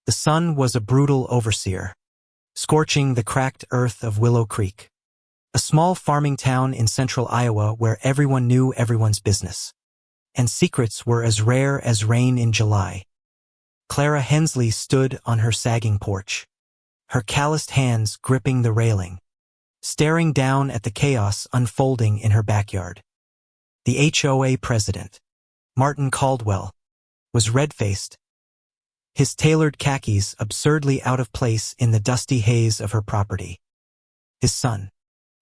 The sun was a brutal overseer, scorching the cracked earth of Willow Creek, a small farming town in central Iowa where everyone knew everyone's business, and secrets were as rare as rain in July. Clara Hensley stood on her sagging porch, her calloused hands gripping the railing, staring down at the chaos unfolding in her backyard. The HOA president, Martin Caldwell, was red-faced, his tailored khakis absurdly out of place in the dusty haze of her property. His son,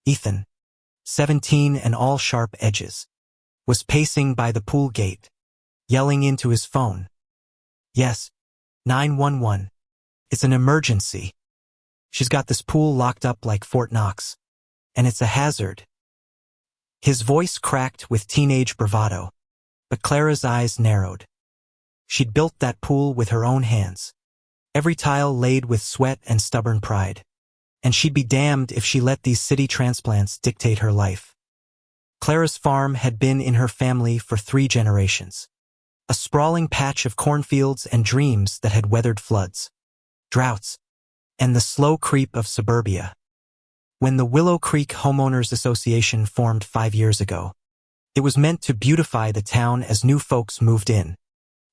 Ethan, 17 and all sharp edges, was pacing by the pool gate, yelling into his phone. "Yes, 911. It's an emergency. She's got this pool locked up like Fort Knox, and it's a hazard." His voice cracked with teenage bravado, but Clara's eyes narrowed. She'd built that pool with her own hands, every tile laid with sweat and stubborn pride, and she'd be damned if she let these city transplants dictate her life. Clara's farm had been in her family for 3 generations, a sprawling patch of cornfields and dreams that had weathered floods, droughts, and the slow creep of suburbia. When the Willow Creek Homeowners Association formed 5 years ago, it was meant to beautify the town as new folks moved in,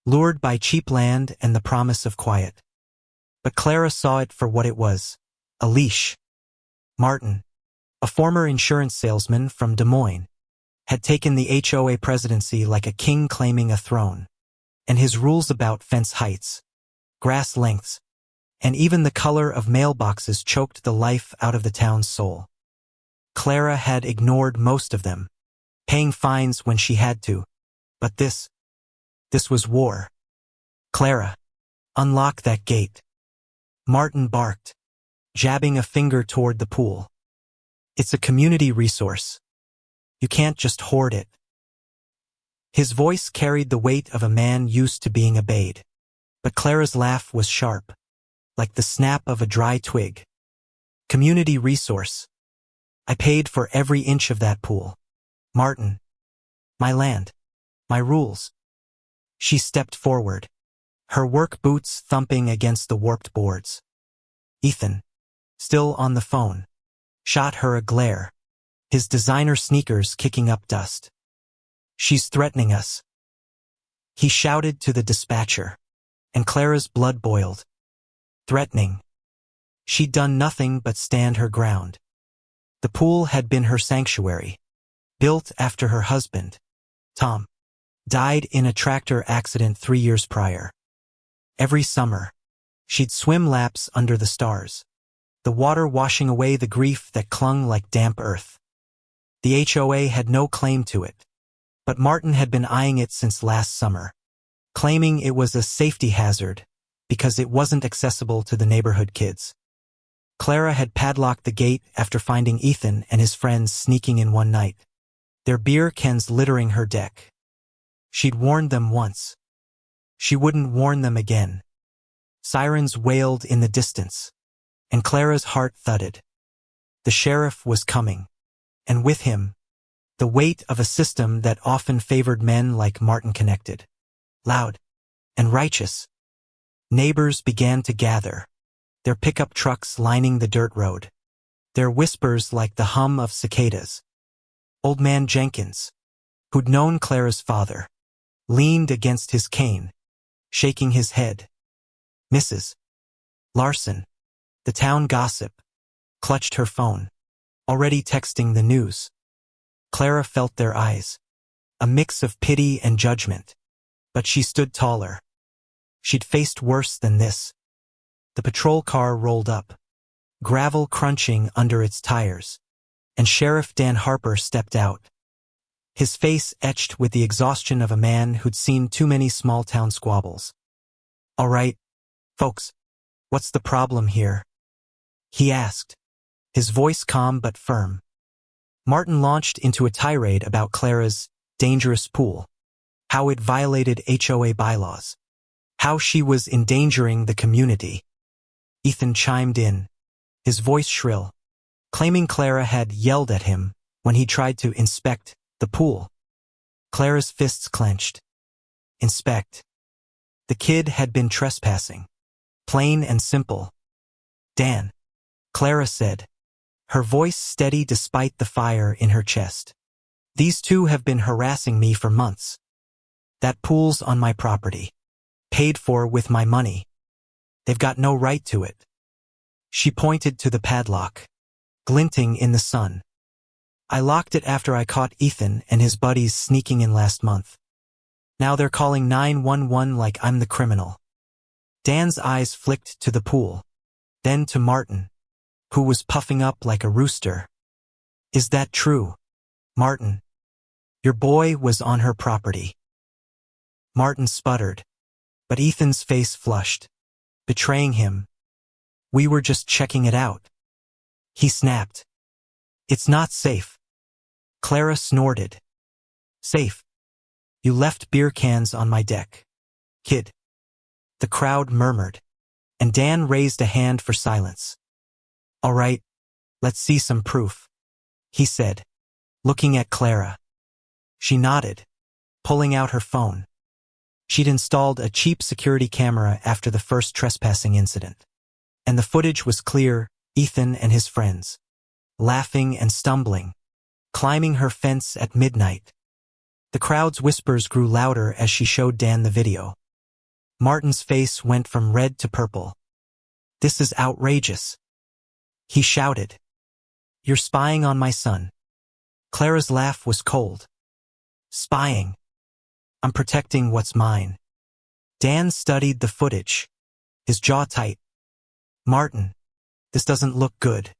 lured by cheap land and the promise of quiet. But Clara saw it for what it was, a leash. Martin, a former insurance salesman from Des Moines, had taken the HOA presidency like a king claiming a throne, and his rules about fence heights, grass lengths, and even the color of mailboxes choked the life out of the town's soul. Clara had ignored most of them, paying fines when she had to, but this was war. "Clara, unlock that gate," Martin barked, jabbing a finger toward the pool. "It's a community resource. You can't just hoard it." His voice carried the weight of a man used to being obeyed, but Clara's laugh was sharp, like the snap of a dry twig. "Community resource. I paid for every inch of that pool. Martin. My land. My rules." She stepped forward, her work boots thumping against the warped boards. Ethan, still on the phone, shot her a glare, his designer sneakers kicking up dust. "She's threatening us," he shouted to the dispatcher, and Clara's blood boiled. Threatening. She'd done nothing but stand her ground. The pool had been her sanctuary, built after her husband, Tom, died in a tractor accident 3 years prior. Every summer, she'd swim laps under the stars, the water washing away the grief that clung like damp earth. The HOA had no claim to it, but Martin had been eyeing it since last summer, claiming it was a safety hazard because it wasn't accessible to the neighborhood kids. Clara had padlocked the gate after finding Ethan and his friends sneaking in one night, their beer cans littering her deck. She'd warned them once. She wouldn't warn them again. Sirens wailed in the distance, and Clara's heart thudded. The sheriff was coming, and with him, the weight of a system that often favored men like Martin connected, loud, and righteous. Neighbors began to gather, their pickup trucks lining the dirt road, their whispers like the hum of cicadas. Old man Jenkins, who'd known Clara's father, leaned against his cane, shaking his head. Mrs. Larson, the town gossip, clutched her phone, already texting the news. Clara felt their eyes, a mix of pity and judgment, but she stood taller. She'd faced worse than this. The patrol car rolled up, gravel crunching under its tires, and Sheriff Dan Harper stepped out, his face etched with the exhaustion of a man who'd seen too many small-town squabbles. "All right, folks, what's the problem here?" he asked, his voice calm but firm. Martin launched into a tirade about Clara's dangerous pool, how it violated HOA bylaws, how she was endangering the community. Ethan chimed in, his voice shrill, claiming Clara had yelled at him when he tried to inspect the pool. Clara's fists clenched. Inspect. The kid had been trespassing. Plain and simple. Dan. Clara said, her voice steady despite the fire in her chest. These two have been harassing me for months. That pool's on my property. Paid for with my money. They've got no right to it. She pointed to the padlock, glinting in the sun. I locked it after I caught Ethan and his buddies sneaking in last month. Now they're calling 911 like I'm the criminal. Dan's eyes flicked to the pool, then to Martin, who was puffing up like a rooster. Is that true, Martin? Your boy was on her property. Martin sputtered, but Ethan's face flushed, betraying him. We were just checking it out. He snapped. It's not safe. Clara snorted. Safe. You left beer cans on my deck. Kid. The crowd murmured, and Dan raised a hand for silence. All right, let's see some proof, he said, looking at Clara. She nodded, pulling out her phone. She'd installed a cheap security camera after the first trespassing incident, and the footage was clear. Ethan and his friends, laughing and stumbling, climbing her fence at midnight. The crowd's whispers grew louder as she showed Dan the video. Martin's face went from red to purple. This is outrageous, he shouted. You're spying on my son. Clara's laugh was cold. Spying. I'm protecting what's mine. Dan studied the footage, his jaw tight. Martin, this doesn't look good.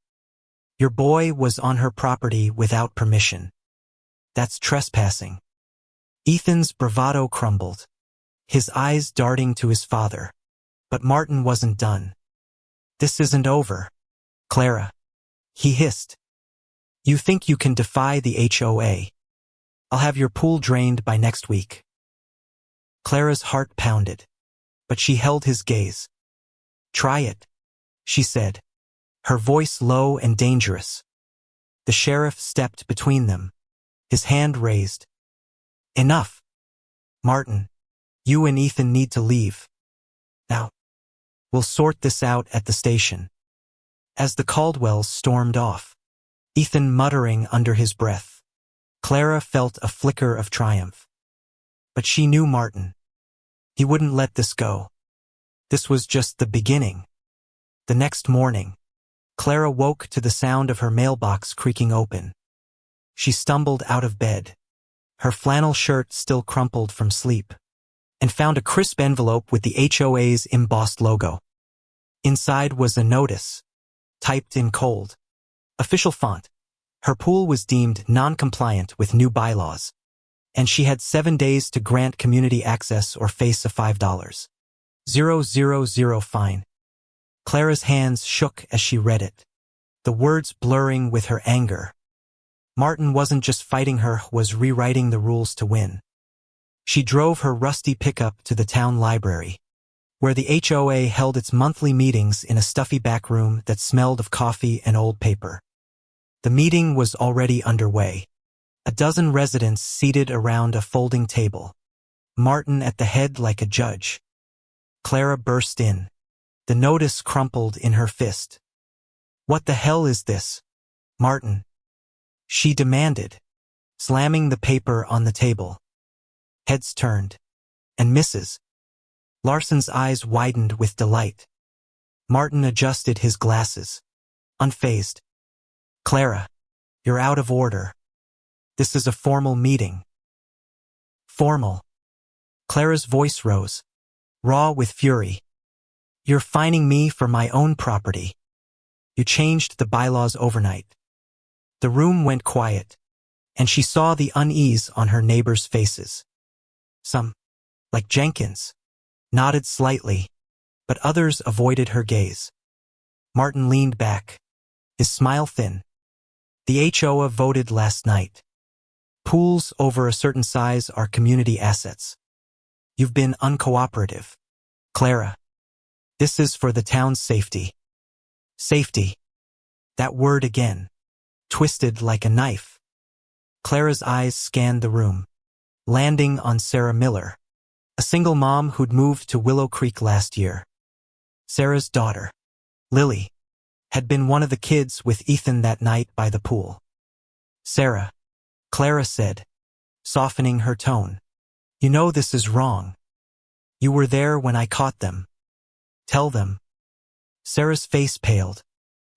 Your boy was on her property without permission. That's trespassing. Ethan's bravado crumbled, his eyes darting to his father. But Martin wasn't done. This isn't over, Clara, he hissed. You think you can defy the HOA? I'll have your pool drained by next week. Clara's heart pounded, but she held his gaze. Try it, she said, her voice low and dangerous. The sheriff stepped between them, his hand raised. Enough. Martin, you and Ethan need to leave. Now. We'll sort this out at the station. As the Caldwells stormed off, Ethan muttering under his breath, Clara felt a flicker of triumph. But she knew Martin. He wouldn't let this go. This was just the beginning. The next morning, Clara woke to the sound of her mailbox creaking open. She stumbled out of bed, her flannel shirt still crumpled from sleep, and found a crisp envelope with the HOA's embossed logo. Inside was a notice, typed in cold, official font. Her pool was deemed non-compliant with new bylaws, and she had 7 days to grant community access or face a $5,000 fine. Clara's hands shook as she read it, the words blurring with her anger. Martin wasn't just fighting her, was rewriting the rules to win. She drove her rusty pickup to the town library, where the HOA held its monthly meetings in a stuffy back room that smelled of coffee and old paper. The meeting was already underway. A dozen residents seated around a folding table, Martin at the head like a judge. Clara burst in, the notice crumpled in her fist. What the hell is this, Martin? She demanded, slamming the paper on the table. Heads turned, and Mrs. Larson's eyes widened with delight. Martin adjusted his glasses, unfazed. Clara, you're out of order. This is a formal meeting. Formal. Clara's voice rose, raw with fury. You're fining me for my own property. You changed the bylaws overnight. The room went quiet, and she saw the unease on her neighbors' faces. Some, like Jenkins, nodded slightly, but others avoided her gaze. Martin leaned back, his smile thin. The HOA voted last night. Pools over a certain size are community assets. You've been uncooperative. Clara, this is for the town's safety. Safety. That word again, twisted like a knife. Clara's eyes scanned the room, landing on Sarah Miller, a single mom who'd moved to Willow Creek last year. Sarah's daughter, Lily, had been one of the kids with Ethan that night by the pool. Sarah, Clara said, softening her tone. You know this is wrong. You were there when I caught them. Tell them. Sarah's face paled,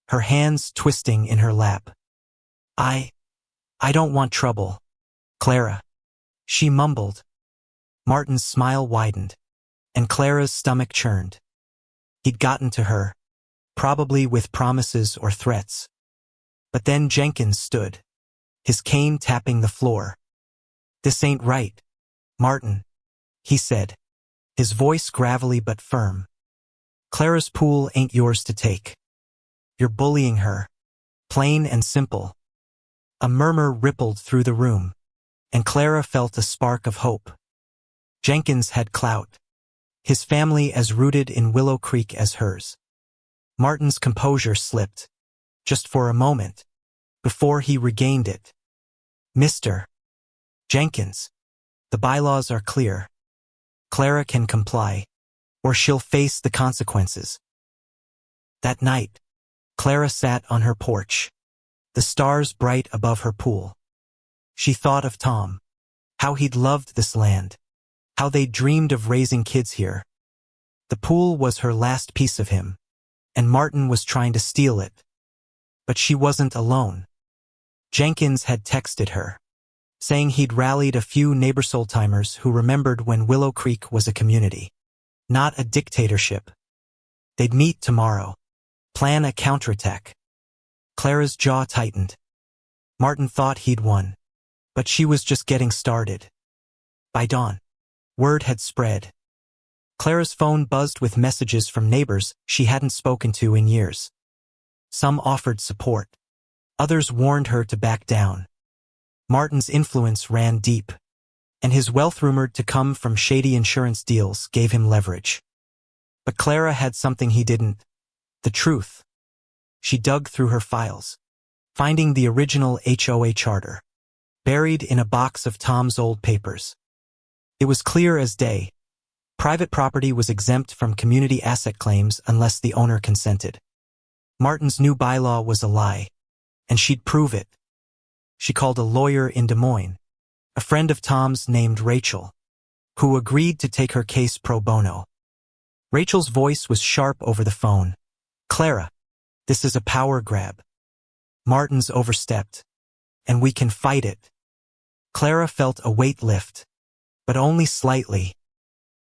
her hands twisting in her lap. I don't want trouble, Clara, she mumbled. Martin's smile widened, and Clara's stomach churned. He'd gotten to her, probably with promises or threats. But then Jenkins stood, his cane tapping the floor. This ain't right, Martin, he said, his voice gravelly but firm. Clara's pool ain't yours to take. You're bullying her, plain and simple. A murmur rippled through the room, and Clara felt a spark of hope. Jenkins had clout, his family as rooted in Willow Creek as hers. Martin's composure slipped, just for a moment, before he regained it. Mr. Jenkins, the bylaws are clear. Clara can comply, or she'll face the consequences. That night, Clara sat on her porch, the stars bright above her pool. She thought of Tom, how he'd loved this land, how they'd dreamed of raising kids here. The pool was her last piece of him, and Martin was trying to steal it. But she wasn't alone. Jenkins had texted her, saying he'd rallied a few neighbor soul-timers who remembered when Willow Creek was a community, not a dictatorship. They'd meet tomorrow, plan a counterattack. Clara's jaw tightened. Martin thought he'd won, but she was just getting started. By dawn, word had spread. Clara's phone buzzed with messages from neighbors she hadn't spoken to in years. Some offered support. Others warned her to back down. Martin's influence ran deep, and his wealth rumored to come from shady insurance deals gave him leverage. But Clara had something he didn't: the truth. She dug through her files, finding the original HOA charter, buried in a box of Tom's old papers. It was clear as day. Private property was exempt from community asset claims unless the owner consented. Martin's new bylaw was a lie, and she'd prove it. She called a lawyer in Des Moines, a friend of Tom's named Rachel, who agreed to take her case pro bono. Rachel's voice was sharp over the phone. Clara, this is a power grab. Martin's overstepped, and we can fight it. Clara felt a weight lift, but only slightly.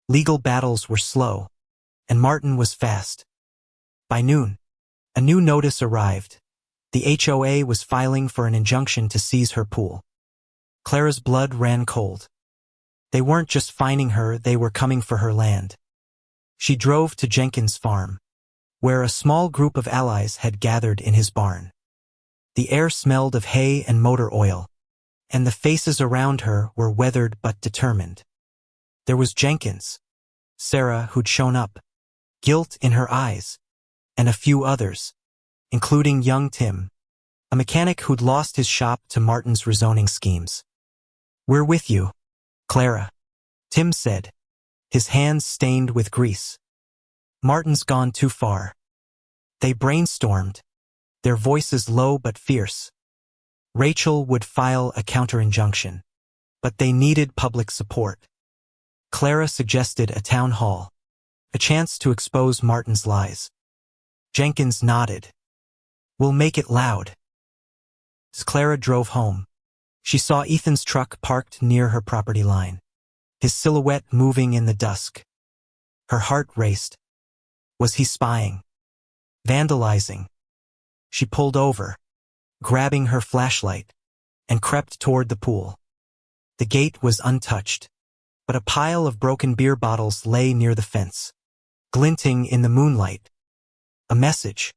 Legal battles were slow, and Martin was fast. By noon, a new notice arrived. The HOA was filing for an injunction to seize her pool. Clara's blood ran cold. They weren't just fining her, they were coming for her land. She drove to Jenkins' farm, where a small group of allies had gathered in his barn. The air smelled of hay and motor oil, and the faces around her were weathered but determined. There was Jenkins, Sarah who'd shown up, guilt in her eyes, and a few others, including young Tim, a mechanic who'd lost his shop to Martin's rezoning schemes. We're with you, Clara, Tim said, his hands stained with grease. Martin's gone too far. They brainstormed, their voices low but fierce. Rachel would file a counter-injunction, but they needed public support. Clara suggested a town hall, a chance to expose Martin's lies. Jenkins nodded. We'll make it loud. As Clara drove home, she saw Ethan's truck parked near her property line, his silhouette moving in the dusk. Her heart raced. Was he spying? Vandalizing? She pulled over, grabbing her flashlight, and crept toward the pool. The gate was untouched, but a pile of broken beer bottles lay near the fence, glinting in the moonlight. A message.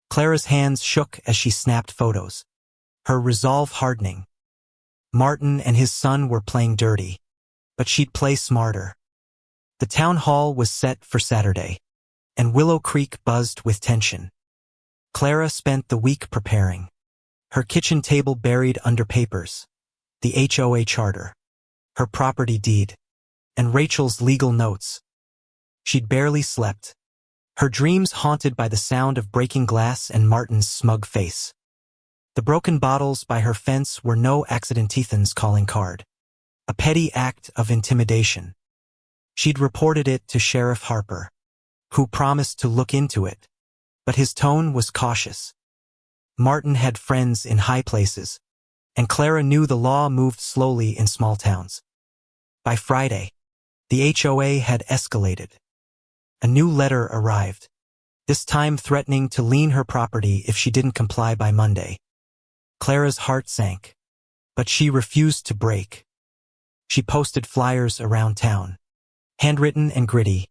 Clara's hands shook as she snapped photos, her resolve hardening. Martin and his son were playing dirty, but she'd play smarter. The town hall was set for Saturday, and Willow Creek buzzed with tension. Clara spent the week preparing, her kitchen table buried under papers, the HOA charter, her property deed, and Rachel's legal notes. She'd barely slept, Her dreams haunted by the sound of breaking glass and Martin's smug face. The broken bottles by her fence were no accident. Ethan's calling card. A petty act of intimidation. She'd reported it to Sheriff Harper, who promised to look into it, but his tone was cautious. Martin had friends in high places, and Clara knew the law moved slowly in small towns. By Friday, the HOA had escalated. A new letter arrived, this time threatening to lien her property if she didn't comply by Monday. Clara's heart sank, but she refused to break. She posted flyers around town, handwritten and gritty.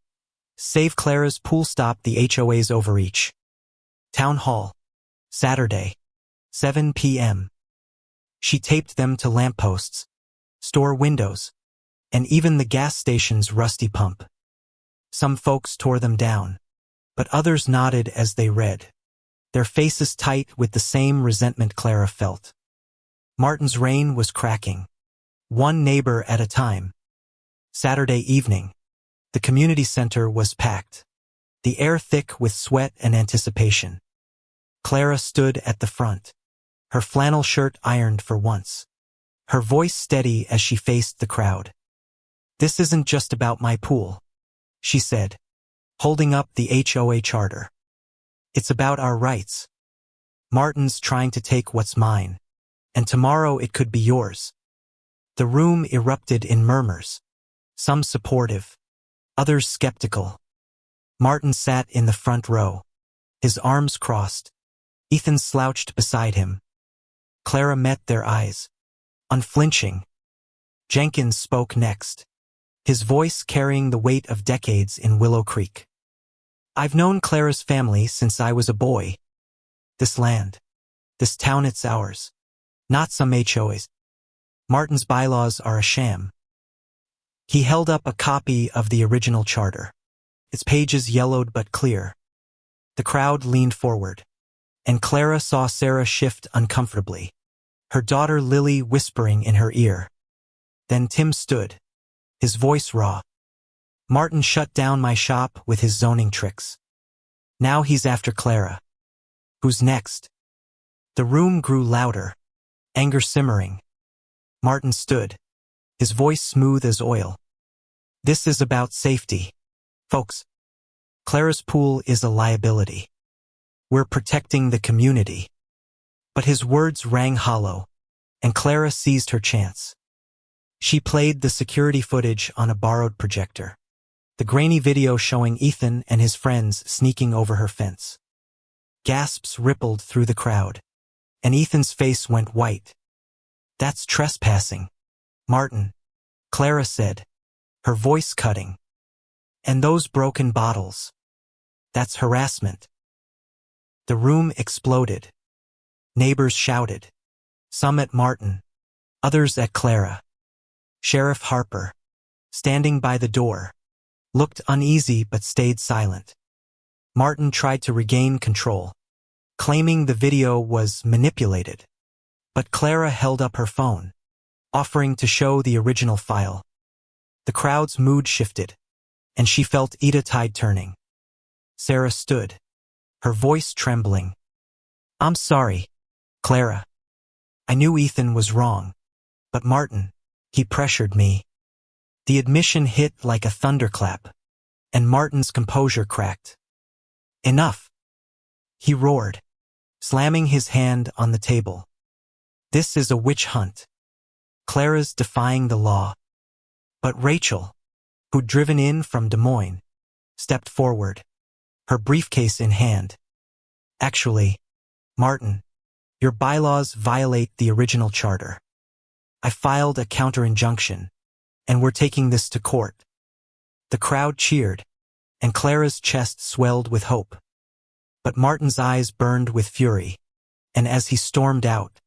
Save Clara's pool, stop the HOA's overreach. Town Hall, Saturday, 7 p.m. She taped them to lampposts, store windows, and even the gas station's rusty pump. Some folks tore them down, but others nodded as they read, their faces tight with the same resentment Clara felt. Martin's reign was cracking, one neighbor at a time. Saturday evening, the community center was packed, the air thick with sweat and anticipation. Clara stood at the front, her flannel shirt ironed for once, her voice steady as she faced the crowd. "This isn't just about my pool," she said, holding up the HOA charter. "It's about our rights. Martin's trying to take what's mine, and tomorrow it could be yours." The room erupted in murmurs, some supportive, others skeptical. Martin sat in the front row, his arms crossed. Ethan slouched beside him. Clara met their eyes, unflinching. Jenkins spoke next, his voice carrying the weight of decades in Willow Creek. "I've known Clara's family since I was a boy. This land, this town, it's ours, not some HOA's. Martin's bylaws are a sham." He held up a copy of the original charter, its pages yellowed but clear. The crowd leaned forward, and Clara saw Sarah shift uncomfortably, her daughter Lily whispering in her ear. Then Tim stood, his voice raw. "Martin shut down my shop with his zoning tricks. Now he's after Clara. Who's next?" The room grew louder, anger simmering. Martin stood, his voice smooth as oil. "This is about safety, folks. Clara's pool is a liability. We're protecting the community." But his words rang hollow, and Clara seized her chance. She played the security footage on a borrowed projector, the grainy video showing Ethan and his friends sneaking over her fence. Gasps rippled through the crowd, and Ethan's face went white. "That's trespassing, Martin," Clara said, her voice cutting. "And those broken bottles, that's harassment." The room exploded. Neighbors shouted, some at Martin, others at Clara. Sheriff Harper, standing by the door, looked uneasy but stayed silent. Martin tried to regain control, claiming the video was manipulated. But Clara held up her phone, offering to show the original file. The crowd's mood shifted, and she felt Ida tide turning. Sarah stood, her voice trembling. "I'm sorry, Clara. I knew Ethan was wrong, but Martin, he pressured me." The admission hit like a thunderclap, and Martin's composure cracked. "Enough," he roared, slamming his hand on the table. "This is a witch hunt. Clara's defying the law." But Rachel, who'd driven in from Des Moines, stepped forward, her briefcase in hand. "Actually, Martin, your bylaws violate the original charter. I filed a counter-injunction, and we're taking this to court." The crowd cheered, and Clara's chest swelled with hope. But Martin's eyes burned with fury, and as he stormed out,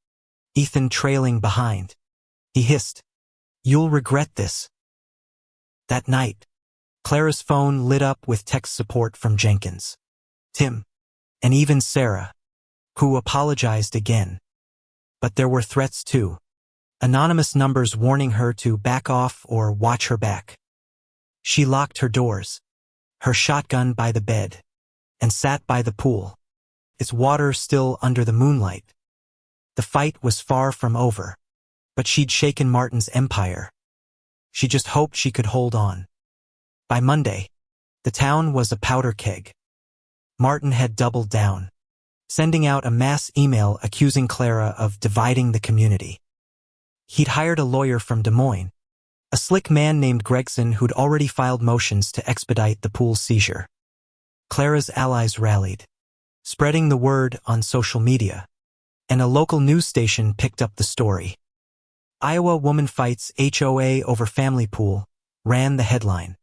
Ethan trailing behind, he hissed, "You'll regret this." That night, Clara's phone lit up with text support from Jenkins, Tim, and even Sarah, who apologized again. But there were threats too, anonymous numbers warning her to back off or watch her back. She locked her doors, her shotgun by the bed, and sat by the pool, its water still under the moonlight. The fight was far from over, but she'd shaken Martin's empire. She just hoped she could hold on. By Monday, the town was a powder keg. Martin had doubled down, sending out a mass email accusing Clara of dividing the community. He'd hired a lawyer from Des Moines, a slick man named Gregson who'd already filed motions to expedite the pool's seizure. Clara's allies rallied, spreading the word on social media, and a local news station picked up the story. Iowa woman fights HOA over family pool, ran the headline,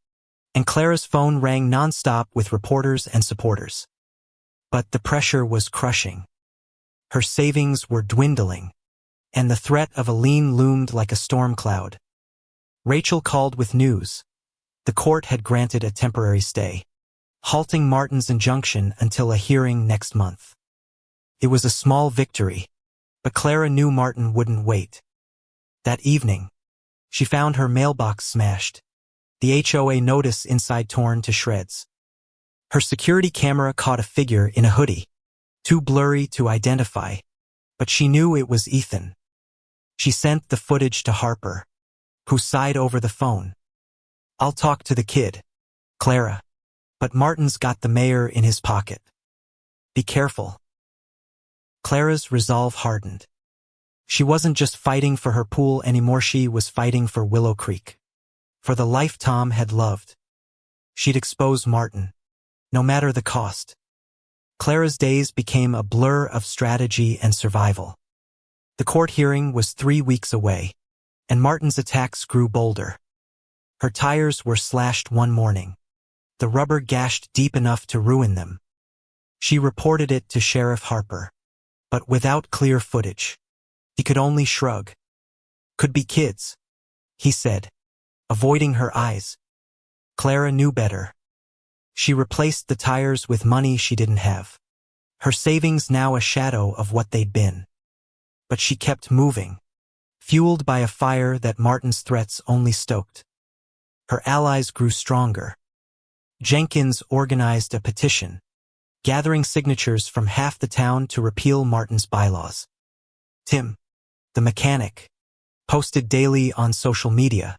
and Clara's phone rang nonstop with reporters and supporters. But the pressure was crushing. Her savings were dwindling, and the threat of a lien loomed like a storm cloud. Rachel called with news. The court had granted a temporary stay, halting Martin's injunction until a hearing next month. It was a small victory, but Clara knew Martin wouldn't wait. That evening, she found her mailbox smashed, the HOA notice inside torn to shreds. Her security camera caught a figure in a hoodie, too blurry to identify, but she knew it was Ethan. She sent the footage to Harper, who sighed over the phone. "I'll talk to the kid, Clara, but Martin's got the mayor in his pocket. Be careful." Clara's resolve hardened. She wasn't just fighting for her pool anymore, she was fighting for Willow Creek, for the life Tom had loved. She'd expose Martin, no matter the cost. Clara's days became a blur of strategy and survival. The court hearing was 3 weeks away, and Martin's attacks grew bolder. Her tires were slashed one morning, the rubber gashed deep enough to ruin them. She reported it to Sheriff Harper, but without clear footage. He could only shrug. "Could be kids," he said, avoiding her eyes. Clara knew better. She replaced the tires with money she didn't have, her savings now a shadow of what they'd been. But she kept moving, fueled by a fire that Martin's threats only stoked. Her allies grew stronger. Jenkins organized a petition, gathering signatures from half the town to repeal Martin's bylaws. Tim, the mechanic, posted daily on social media,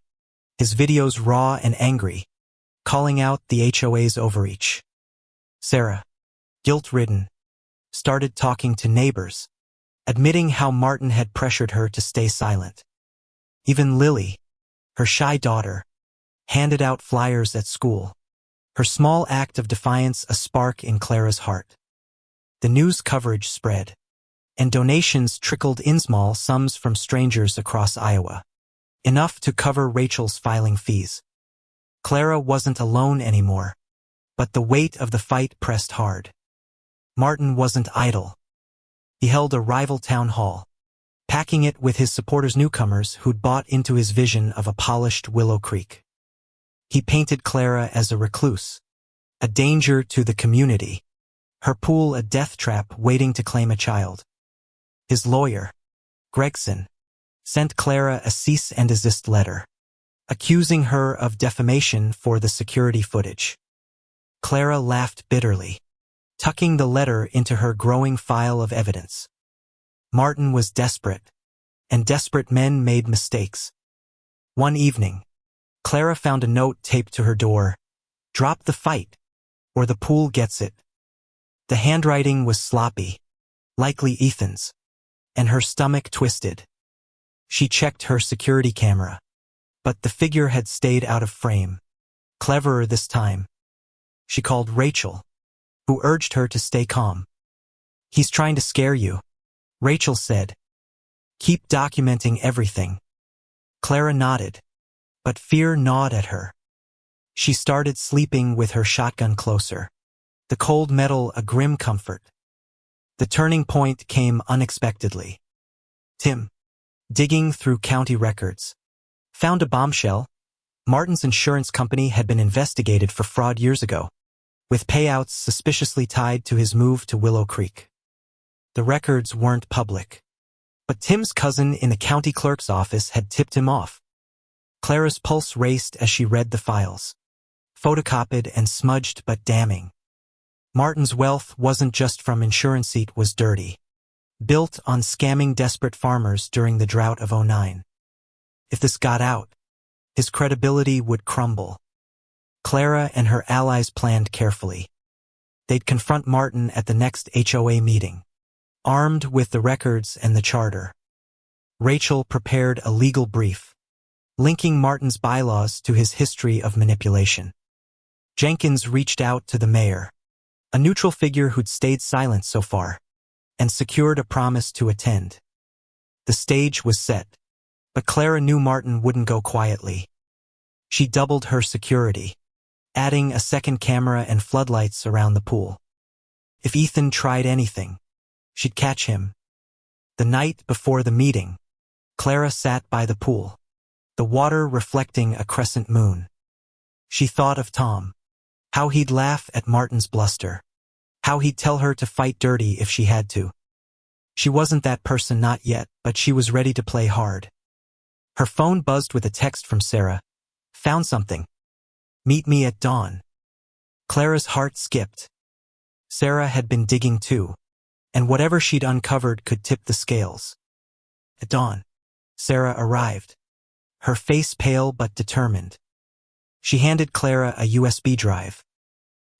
his videos raw and angry, calling out the HOA's overreach. Sarah, guilt-ridden, started talking to neighbors, admitting how Martin had pressured her to stay silent. Even Lily, her shy daughter, handed out flyers at school, her small act of defiance a spark in Clara's heart. The news coverage spread, and donations trickled in small sums from strangers across Iowa, enough to cover Rachel's filing fees. Clara wasn't alone anymore, but the weight of the fight pressed hard. Martin wasn't idle. He held a rival town hall, packing it with his supporters, newcomers who'd bought into his vision of a polished Willow Creek. He painted Clara as a recluse, a danger to the community, her pool a death trap waiting to claim a child. His lawyer, Gregson, sent Clara a cease and desist letter, accusing her of defamation for the security footage. Clara laughed bitterly, tucking the letter into her growing file of evidence. Martin was desperate, and desperate men made mistakes. One evening, Clara found a note taped to her door. "Drop the fight, or the pool gets it." The handwriting was sloppy, likely Ethan's, and her stomach twisted. She checked her security camera, but the figure had stayed out of frame. Cleverer this time. She called Rachel, who urged her to stay calm. "He's trying to scare you," Rachel said. "Keep documenting everything." Clara nodded, but fear gnawed at her. She started sleeping with her shotgun closer, the cold metal a grim comfort. The turning point came unexpectedly. Tim, digging through county records, found a bombshell. Martin's insurance company had been investigated for fraud years ago, with payouts suspiciously tied to his move to Willow Creek. The records weren't public, but Tim's cousin in the county clerk's office had tipped him off. Clara's pulse raced as she read the files, photocopied and smudged but damning. Martin's wealth wasn't just from insurance, it was dirty. Built on scamming desperate farmers during the drought of '09. If this got out, his credibility would crumble. Clara and her allies planned carefully. They'd confront Martin at the next HOA meeting, armed with the records and the charter. Rachel prepared a legal brief, linking Martin's bylaws to his history of manipulation. Jenkins reached out to the mayor, a neutral figure who'd stayed silent so far, and secured a promise to attend. The stage was set, but Clara knew Martin wouldn't go quietly. She doubled her security, adding a second camera and floodlights around the pool. If Ethan tried anything, she'd catch him. The night before the meeting, Clara sat by the pool, the water reflecting a crescent moon. She thought of Tom, how he'd laugh at Martin's bluster, how he'd tell her to fight dirty if she had to. She wasn't that person, not yet, but she was ready to play hard. Her phone buzzed with a text from Sarah. Found something. Meet me at dawn. Clara's heart skipped. Sarah had been digging too, and whatever she'd uncovered could tip the scales. At dawn, Sarah arrived, her face pale but determined. She handed Clara a USB drive.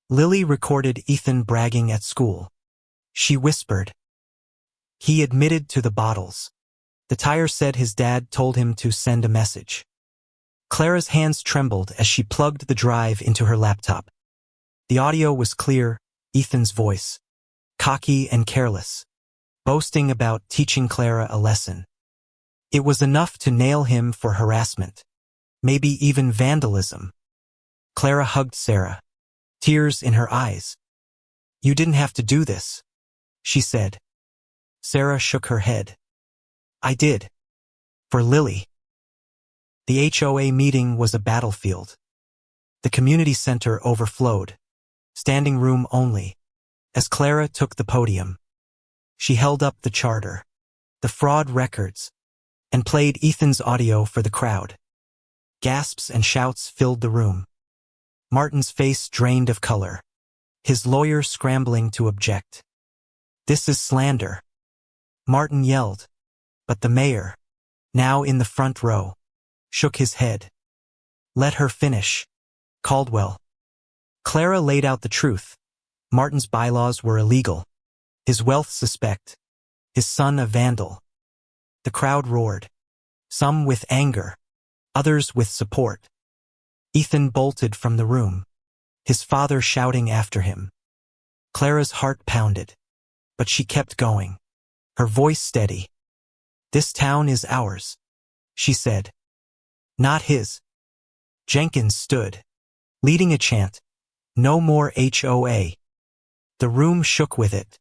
Lily recorded Ethan bragging at school. She whispered. He admitted to the bottles. The tire said his dad told him to send a message. Clara's hands trembled as she plugged the drive into her laptop. The audio was clear, Ethan's voice, cocky and careless, boasting about teaching Clara a lesson. It was enough to nail him for harassment, maybe even vandalism. Clara hugged Sarah, tears in her eyes. You didn't have to do this, she said. Sarah shook her head. I did. For Lily. The HOA meeting was a battlefield. The community center overflowed, standing room only, as Clara took the podium. She held up the charter, the fraud records, and played Ethan's audio for the crowd. Gasps and shouts filled the room. Martin's face drained of color, his lawyer scrambling to object. This is slander, Martin yelled, but the mayor, now in the front row, shook his head. Let her finish, Caldwell. Clara laid out the truth. Martin's bylaws were illegal, his wealth suspect, his son a vandal. The crowd roared, some with anger, others with support. Ethan bolted from the room, his father shouting after him. Clara's heart pounded, but she kept going, her voice steady. This town is ours, she said. Not his. Jenkins stood, leading a chant, no more HOA. The room shook with it,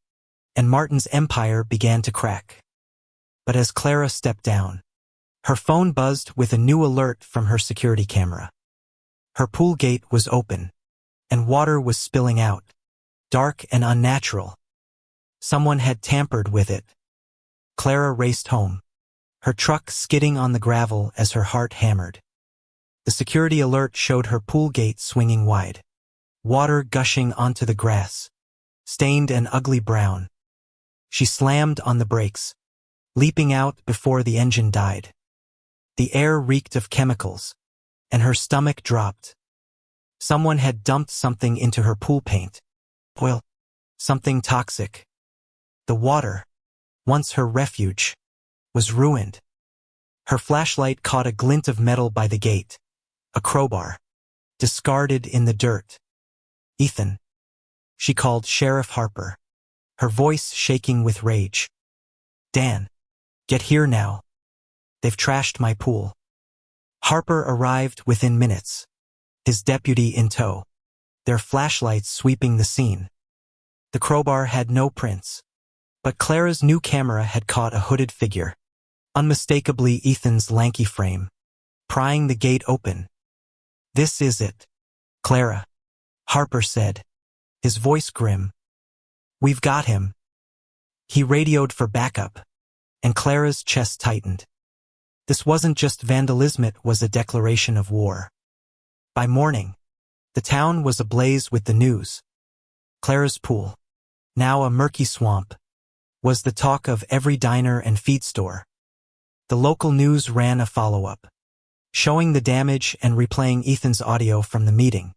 and Martin's empire began to crack. But as Clara stepped down, her phone buzzed with a new alert from her security camera. Her pool gate was open, and water was spilling out, dark and unnatural. Someone had tampered with it. Clara raced home, her truck skidding on the gravel as her heart hammered. The security alert showed her pool gate swinging wide, water gushing onto the grass, stained an ugly brown. She slammed on the brakes, leaping out before the engine died. The air reeked of chemicals, and her stomach dropped. Someone had dumped something into her pool paint. Oil. Something toxic. The water, once her refuge, was ruined. Her flashlight caught a glint of metal by the gate, a crowbar, discarded in the dirt. Ethan. She called Sheriff Harper, her voice shaking with rage. Dan, get here now. They've trashed my pool. Harper arrived within minutes, his deputy in tow, their flashlights sweeping the scene. The crowbar had no prints, but Clara's new camera had caught a hooded figure, unmistakably Ethan's lanky frame, prying the gate open. This is it, Clara, Harper said, his voice grim. We've got him. He radioed for backup, and Clara's chest tightened. This wasn't just vandalism, it was a declaration of war. By morning, the town was ablaze with the news. Clara's pool, now a murky swamp, was the talk of every diner and feed store. The local news ran a follow-up, showing the damage and replaying Ethan's audio from the meeting.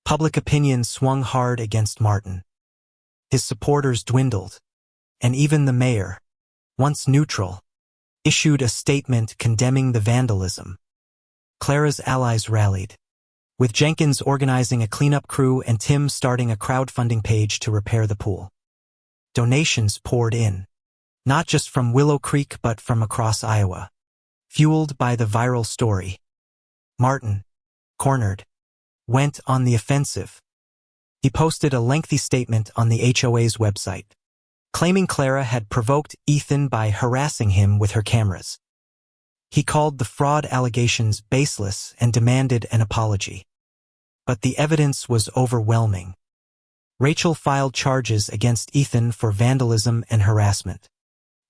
Public opinion swung hard against Martin. His supporters dwindled, and even the mayor, once neutral, issued a statement condemning the vandalism. Clara's allies rallied, with Jenkins organizing a cleanup crew and Tim starting a crowdfunding page to repair the pool. Donations poured in, not just from Willow Creek but from across Iowa, fueled by the viral story. Martin, cornered, went on the offensive. He posted a lengthy statement on the HOA's website, claiming Clara had provoked Ethan by harassing him with her cameras. He called the fraud allegations baseless and demanded an apology. But the evidence was overwhelming. Rachel filed charges against Ethan for vandalism and harassment.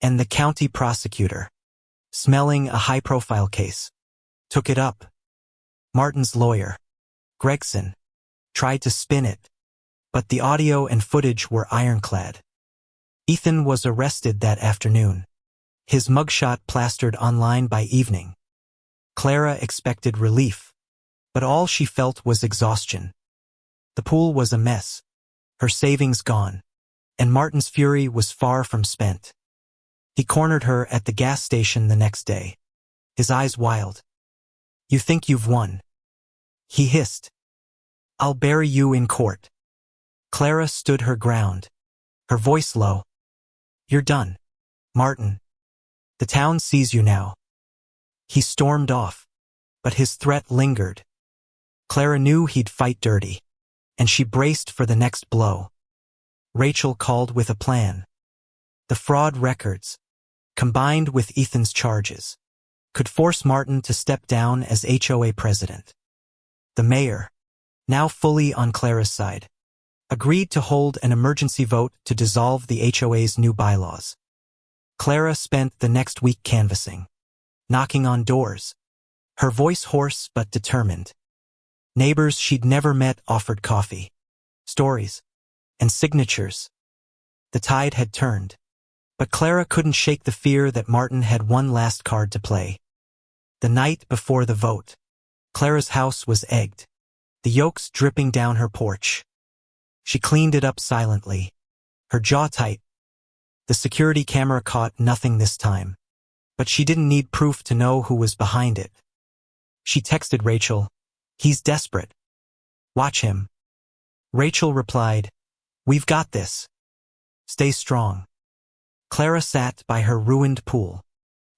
And the county prosecutor, smelling a high-profile case, took it up. Martin's lawyer, Gregson, tried to spin it, but the audio and footage were ironclad. Ethan was arrested that afternoon, his mugshot plastered online by evening. Clara expected relief, but all she felt was exhaustion. The pool was a mess, her savings gone, and Martin's fury was far from spent. He cornered her at the gas station the next day, his eyes wild. "You think you've won?" he hissed. "I'll bury you in court." Clara stood her ground, her voice low. "You're done, Martin. The town sees you now." He stormed off, but his threat lingered. Clara knew he'd fight dirty, and she braced for the next blow. Rachel called with a plan. The fraud records, combined with Ethan's charges, could force Martin to step down as HOA president. The mayor, now fully on Clara's side, agreed to hold an emergency vote to dissolve the HOA's new bylaws. Clara spent the next week canvassing, knocking on doors, her voice hoarse but determined. Neighbors she'd never met offered coffee, stories, and signatures. The tide had turned, but Clara couldn't shake the fear that Martin had one last card to play. The night before the vote, Clara's house was egged, the yolks dripping down her porch. She cleaned it up silently, her jaw tight. The security camera caught nothing this time, but she didn't need proof to know who was behind it. She texted Rachel, "He's desperate. Watch him." Rachel replied, "We've got this. Stay strong." Clara sat by her ruined pool,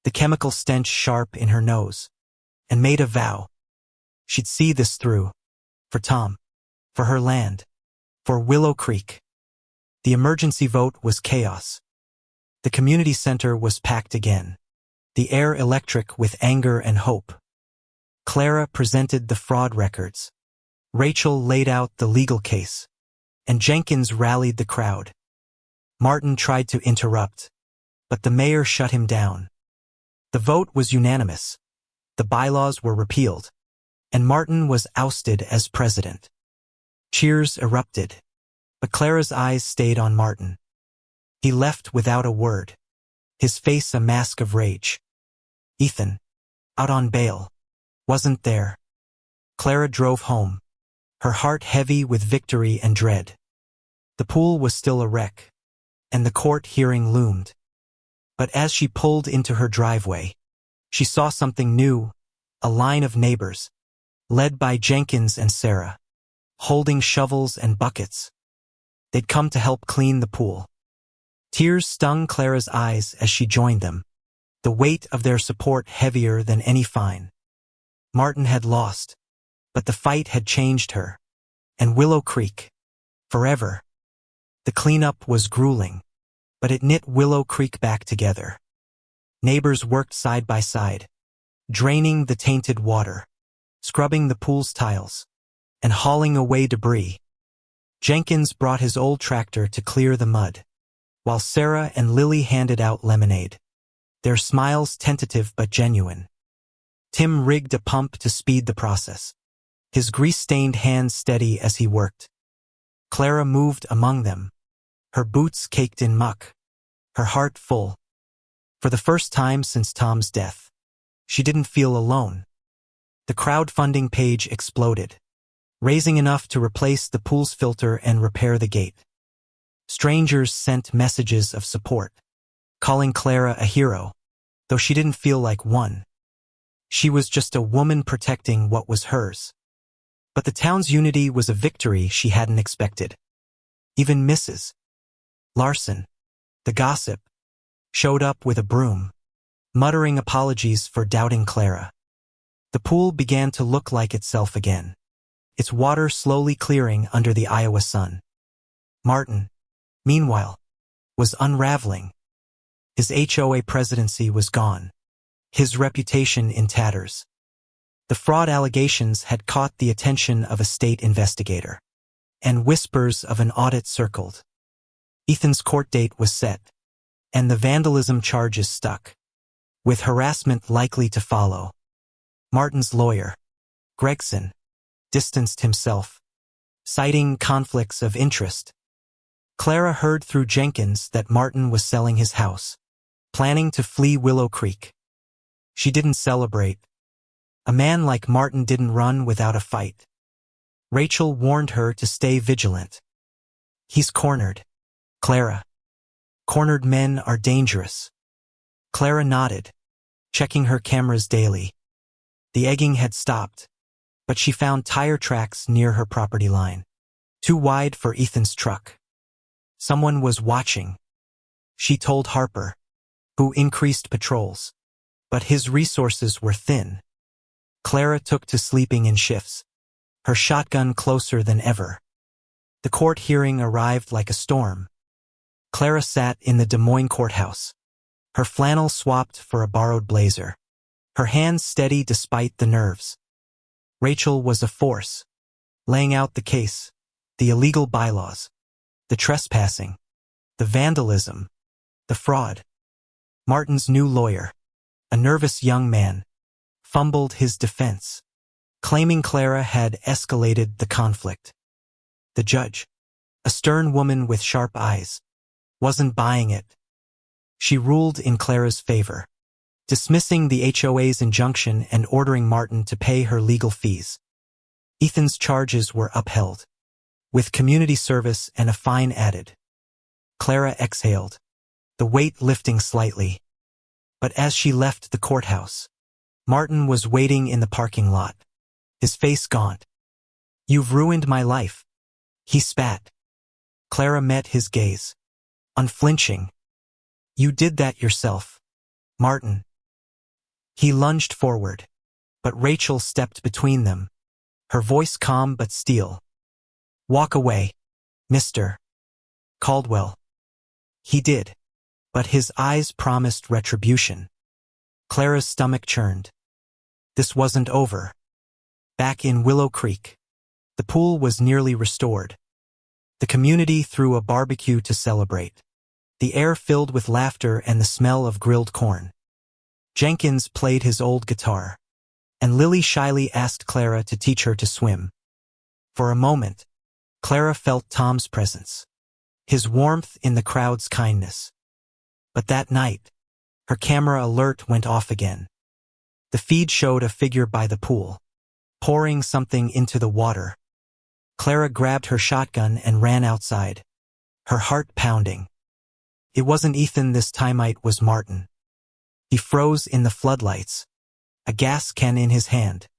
the chemical stench sharp in her nose, and made a vow. She'd see this through, for Tom, for her land, for Willow Creek. The emergency vote was chaos. The community center was packed again, the air electric with anger and hope. Clara presented the fraud records. Rachel laid out the legal case, and Jenkins rallied the crowd. Martin tried to interrupt, but the mayor shut him down. The vote was unanimous. The bylaws were repealed, and Martin was ousted as president. Cheers erupted, but Clara's eyes stayed on Martin. He left without a word, his face a mask of rage. Ethan, out on bail, wasn't there. Clara drove home, her heart heavy with victory and dread. The pool was still a wreck, and the court hearing loomed. But as she pulled into her driveway, she saw something new, a line of neighbors, led by Jenkins and Sarah, holding shovels and buckets. They'd come to help clean the pool. Tears stung Clara's eyes as she joined them, the weight of their support heavier than any fine. Martin had lost, but the fight had changed her, and Willow Creek, forever. The cleanup was grueling, but it knit Willow Creek back together. Neighbors worked side by side, draining the tainted water, scrubbing the pool's tiles, and hauling away debris. Jenkins brought his old tractor to clear the mud, while Sarah and Lily handed out lemonade, their smiles tentative but genuine. Tim rigged a pump to speed the process, his grease-stained hands steady as he worked. Clara moved among them, her boots caked in muck, her heart full. For the first time since Tom's death, she didn't feel alone. The crowdfunding page exploded, raising enough to replace the pool's filter and repair the gate. Strangers sent messages of support, calling Clara a hero, though she didn't feel like one. She was just a woman protecting what was hers. But the town's unity was a victory she hadn't expected. Even Mrs. Larson, the gossip, showed up with a broom, muttering apologies for doubting Clara. The pool began to look like itself again, its water slowly clearing under the Iowa sun. Martin, meanwhile, was unraveling. His HOA presidency was gone, his reputation in tatters. The fraud allegations had caught the attention of a state investigator, and whispers of an audit circled. Ethan's court date was set, and the vandalism charges stuck, with harassment likely to follow. Martin's lawyer, Gregson, distanced himself, citing conflicts of interest. Clara heard through Jenkins that Martin was selling his house, planning to flee Willow Creek. She didn't celebrate. A man like Martin didn't run without a fight. Rachel warned her to stay vigilant. He's cornered. Clara. Cornered men are dangerous. Clara nodded, checking her cameras daily. The egging had stopped, but she found tire tracks near her property line, too wide for Ethan's truck. Someone was watching. She told Harper, who increased patrols, but his resources were thin. Clara took to sleeping in shifts, her shotgun closer than ever. The court hearing arrived like a storm. Clara sat in the Des Moines courthouse, her flannel swapped for a borrowed blazer, her hands steady despite the nerves. Rachel was a force, laying out the case, the illegal bylaws, the trespassing, the vandalism, the fraud. Martin's new lawyer, a nervous young man, fumbled his defense, claiming Clara had escalated the conflict. The judge, a stern woman with sharp eyes, wasn't buying it. She ruled in Clara's favor, dismissing the HOA's injunction and ordering Martin to pay her legal fees. Ethan's charges were upheld, with community service and a fine added. Clara exhaled, the weight lifting slightly. But as she left the courthouse, Martin was waiting in the parking lot, his face gaunt. "You've ruined my life," he spat. Clara met his gaze, unflinching. "You did that yourself, Martin." He lunged forward, but Rachel stepped between them, her voice calm but steel. "Walk away, Mr. Caldwell." He did, but his eyes promised retribution. Clara's stomach churned. This wasn't over. Back in Willow Creek, the pool was nearly restored. The community threw a barbecue to celebrate, the air filled with laughter and the smell of grilled corn. Jenkins played his old guitar, and Lily shyly asked Clara to teach her to swim. For a moment, Clara felt Tom's presence, his warmth in the crowd's kindness. But that night, her camera alert went off again. The feed showed a figure by the pool, pouring something into the water. Clara grabbed her shotgun and ran outside, her heart pounding. It wasn't Ethan this time, it was Martin. He froze in the floodlights, a gas can in his hand,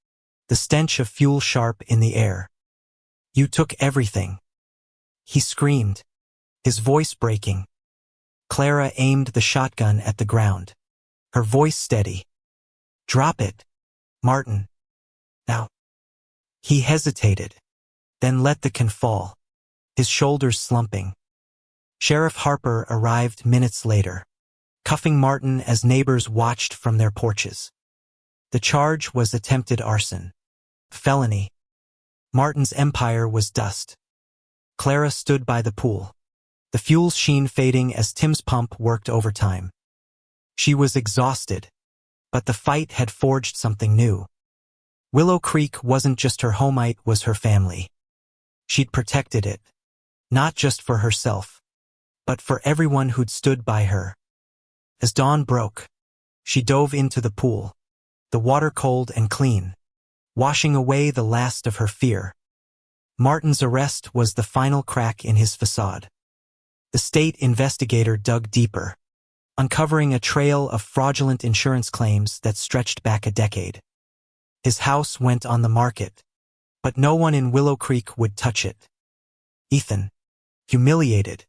the stench of fuel sharp in the air. "You took everything," he screamed, his voice breaking. Clara aimed the shotgun at the ground, her voice steady. "Drop it, Martin. Now." He hesitated, then let the can fall, his shoulders slumping. Sheriff Harper arrived minutes later, cuffing Martin as neighbors watched from their porches. The charge was attempted arson, felony. Martin's empire was dust. Clara stood by the pool, the fuel's sheen fading as Tim's pump worked overtime. She was exhausted, but the fight had forged something new. Willow Creek wasn't just her home, it was her family. She'd protected it, not just for herself, but for everyone who'd stood by her. As dawn broke, she dove into the pool, the water cold and clean, washing away the last of her fear. Martin's arrest was the final crack in his facade. The state investigator dug deeper, uncovering a trail of fraudulent insurance claims that stretched back a decade. His house went on the market, but no one in Willow Creek would touch it. Ethan, humiliated,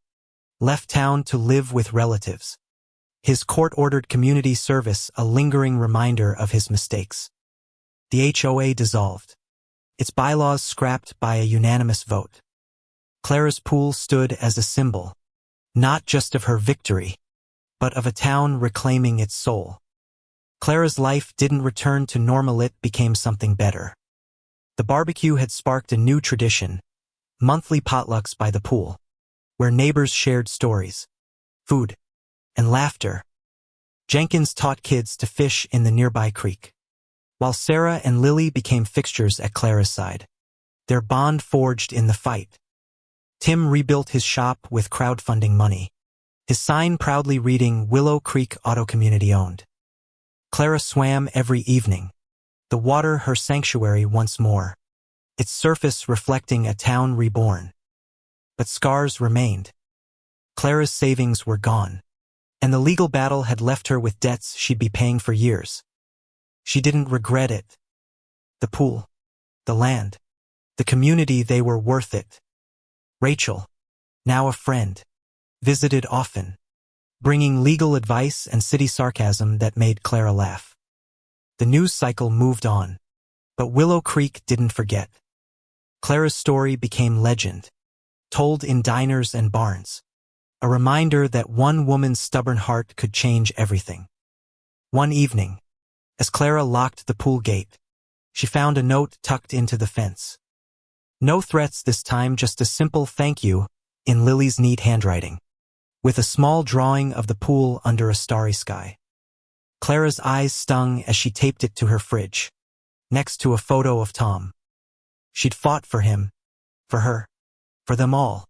left town to live with relatives, his court-ordered community service a lingering reminder of his mistakes. The HOA dissolved, its bylaws scrapped by a unanimous vote. Clara's pool stood as a symbol, not just of her victory, but of a town reclaiming its soul. Clara's life didn't return to normal, it became something better. The barbecue had sparked a new tradition, monthly potlucks by the pool, where neighbors shared stories, food, and laughter. Jenkins taught kids to fish in the nearby creek, while Sarah and Lily became fixtures at Clara's side, their bond forged in the fight. Tim rebuilt his shop with crowdfunding money, his sign proudly reading Willow Creek Auto Community Owned. Clara swam every evening, the water her sanctuary once more, its surface reflecting a town reborn. But scars remained. Clara's savings were gone, and the legal battle had left her with debts she'd be paying for years. She didn't regret it. The pool, the land, the community, they were worth it. Rachel, now a friend, visited often, bringing legal advice and city sarcasm that made Clara laugh. The news cycle moved on, but Willow Creek didn't forget. Clara's story became legend, told in diners and barns, a reminder that one woman's stubborn heart could change everything. One evening, as Clara locked the pool gate, she found a note tucked into the fence. No threats this time, just a simple thank you in Lily's neat handwriting, with a small drawing of the pool under a starry sky. Clara's eyes stung as she taped it to her fridge, next to a photo of Tom. She'd fought for him, for her, for them all.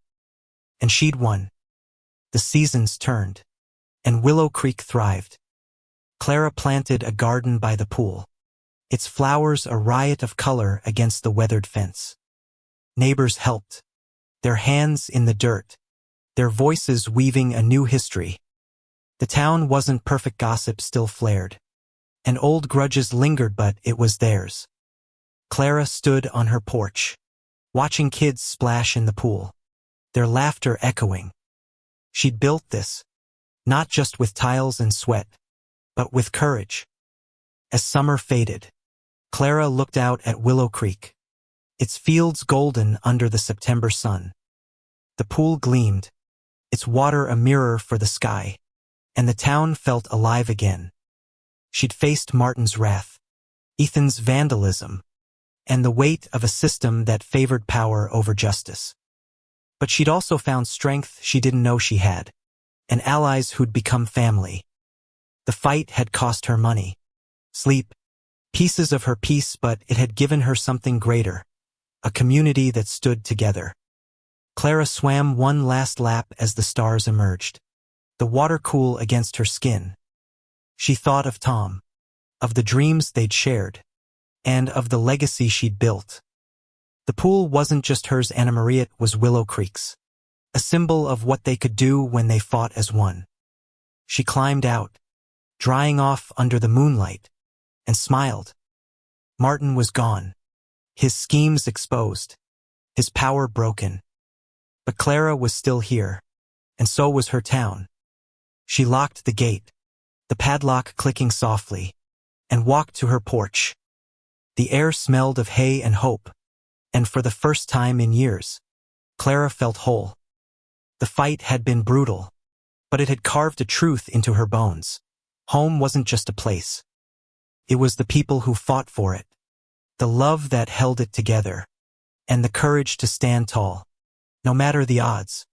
And she'd won. The seasons turned, and Willow Creek thrived. Clara planted a garden by the pool, its flowers a riot of color against the weathered fence. Neighbors helped, their hands in the dirt, their voices weaving a new history. The town wasn't perfect, gossip still flared, and old grudges lingered, but it was theirs. Clara stood on her porch, watching kids splash in the pool, their laughter echoing. She'd built this, not just with tiles and sweat, but with courage. As summer faded, Clara looked out at Willow Creek, its fields golden under the September sun. The pool gleamed, its water a mirror for the sky, and the town felt alive again. She'd faced Martin's wrath, Ethan's vandalism, and the weight of a system that favored power over justice. But she'd also found strength she didn't know she had, and allies who'd become family. The fight had cost her money, sleep, pieces of her peace, but it had given her something greater, a community that stood together. Clara swam one last lap as the stars emerged, the water cool against her skin. She thought of Tom, of the dreams they'd shared, and of the legacy she'd built. The pool wasn't just hers, Anna Marie, it was Willow Creek's, a symbol of what they could do when they fought as one. She climbed out, drying off under the moonlight, and smiled. Martin was gone, his schemes exposed, his power broken. But Clara was still here, and so was her town. She locked the gate, the padlock clicking softly, and walked to her porch. The air smelled of hay and hope, and for the first time in years, Clara felt whole. The fight had been brutal, but it had carved a truth into her bones. Home wasn't just a place. It was the people who fought for it, the love that held it together, and the courage to stand tall, no matter the odds.